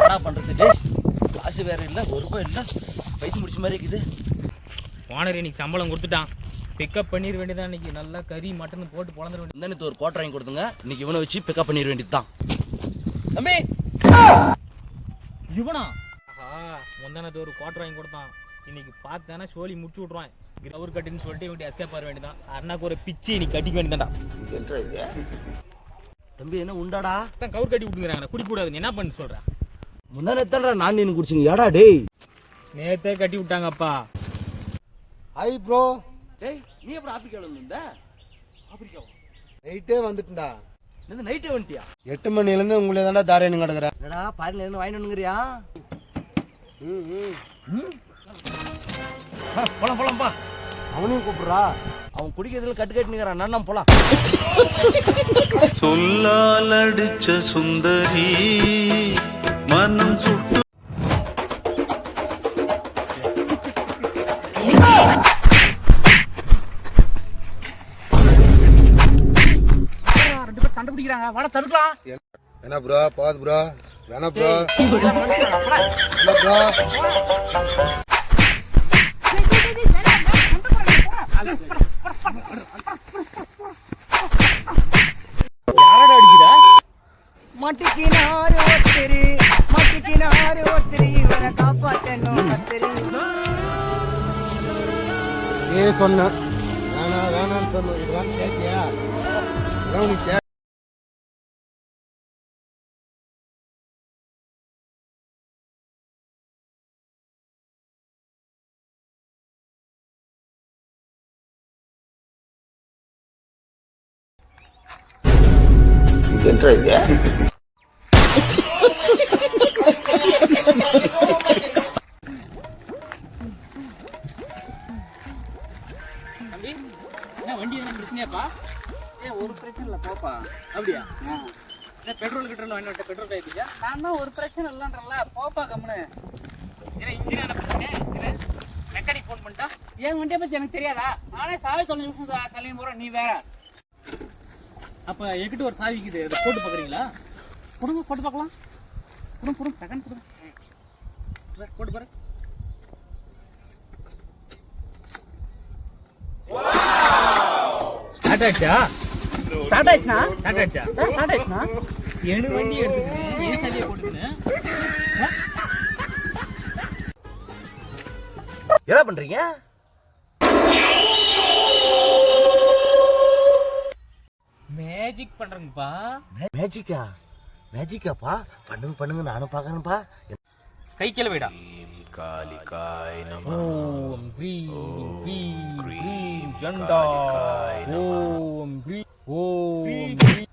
என்ன பண்றது டேய்? காசு வேற இல்ல, ஒரு ரூபாய் இல்ல, வயிற்று முடிச்ச மாதிரி இருக்குது. ஓனர் இன்னைக்கு சம்பளம் கொடுத்துட்டான், பிக்கப் பண்ணிட வேண்டியதான். இன்னைக்கு நல்லா கறி மட்டன் போட்டு பொழந்துட வேண்டியது. நேற்று ஒரு கோட்டர் வாங்கி கொடுத்துங்க, இன்னைக்கு இவனை வச்சு பிக்கப் பண்ணிட வேண்டியது தான். தம்பி இவனா? ஆஹா, முந்தானத்து ஒரு குவார்டர் வாங்கி கொடுத்தான், இன்னைக்கு பார்த்தானா சோழி முடிச்சு விட்ருவான். கவர் கட்டுன்னு சொல்லிட்டு இவங்க எஸ்கேப் ஆக வேண்டியதான். அண்ணாக்கு ஒரு பிச்சு இன்னைக்கு கட்டிக்க வேண்டியதான்டா. தம்பி என்ன உண்டாடா? தான் கவர் கட்டி விட்டுங்கிறாங்க, குடிக்க கூடாது. என்ன பண்ணு சொல்கிறேன்? முந்தா நேத்தாடா நான் நீ குடிச்சிங்க. ஏடா டேய்? நேத்தே கட்டி விட்டாங்கப்பா. Hi bro. டேய் நீ எப்படி ஆப்பிரிக்காவில் வந்த? ஆப்பிரிக்காவா? நைட்டே வந்துட்டுடா. இந்த நைட்டே வந்துட்டியா? 8 மணிலேருந்து உங்களே தாண்டா தாரேன்னு கிடக்குறேன். என்னடா பாரில இருந்து வாங்கிட்டு வந்துங்கறியா? போலாம் போலாம்பா. அவனையும் கூப்பிடுறா. அவன் குடிக்கிறதுல கட்டு கட்டினுக்கிறான், நான் போலாம். சொல்லால் அடிச்ச சுந்தரி மனம் சுட்டு சண்டை பிடிக்கிறாங்க, வட தடுக்கலாம். என்ன ப்ரோ? பாது ப்ரோ. வேணா ப்ரோ. என்ன ப்ரோ? யாரடா அடிக்கிறா? மட்டிக்கினாரு ஒருத்தரு இவரை காப்பாற்றணும் கத்தரி. நீ சொன்ன வேணான்னு சொன்ன. இதுதான் கேட்டியா? உனக்கு கே தம்பி, என்ன வண்டி எதனா பிரச்சனையாப்பா? ஒரு பிரச்சனை இல்லை போப்பா. அப்படியா? பெட்ரோல் கிட்டல வாங்கிட்டு பெட்ரோல் ஆயிடுச்சா? நான் தான் ஒரு பிரச்சனை இல்லைன்றல போப்பா கம்முனு. ஏன்னா இன்ஜின் என்ன பிரச்சனை? இன்ஜின் மெக்கானிக் ஃபோன் பண்ணிட்டா? என் வண்டியை பற்றி எனக்கு தெரியாதா? நானே சாவி 9 நிமிஷம் தள்ளி போகிறேன், நீ வேற. அப்போ எங்கிட்ட ஒரு சாவிக்குது, அதை போட்டு பார்க்குறீங்களா? கொடுங்க, போட்டு பார்க்கலாம். கொடுங்க செகண்ட் கொடுங்க. போட்டு பாரு. ஸ்டார்ட் ஆயிடுச்சா? ஸ்டார்ட் ஆயிடுச்சுனா? ஸ்டார்ட் ஆயிடுச்சா? ஸ்டார்ட் ஆயிடுச்சுனா? ஏழு வண்டி எடுத்துக்கினேன், ஏன் சாவியை போட்டுக்கினேன்? என்ன பண்றீங்க? மேஜிக் பண்றேங்கப்பா. மேஜிக்கா? மேஜிக்காப்பா? பண்ணுங்க, நானும் பாக்குறேன்ப்பா. கை கீழே வைடா. காலிகாய் ஓம் க்ரீம் க்ரீம் ஜண்டா. ஓம் க்ரீம் ஓம் க்ரீம்.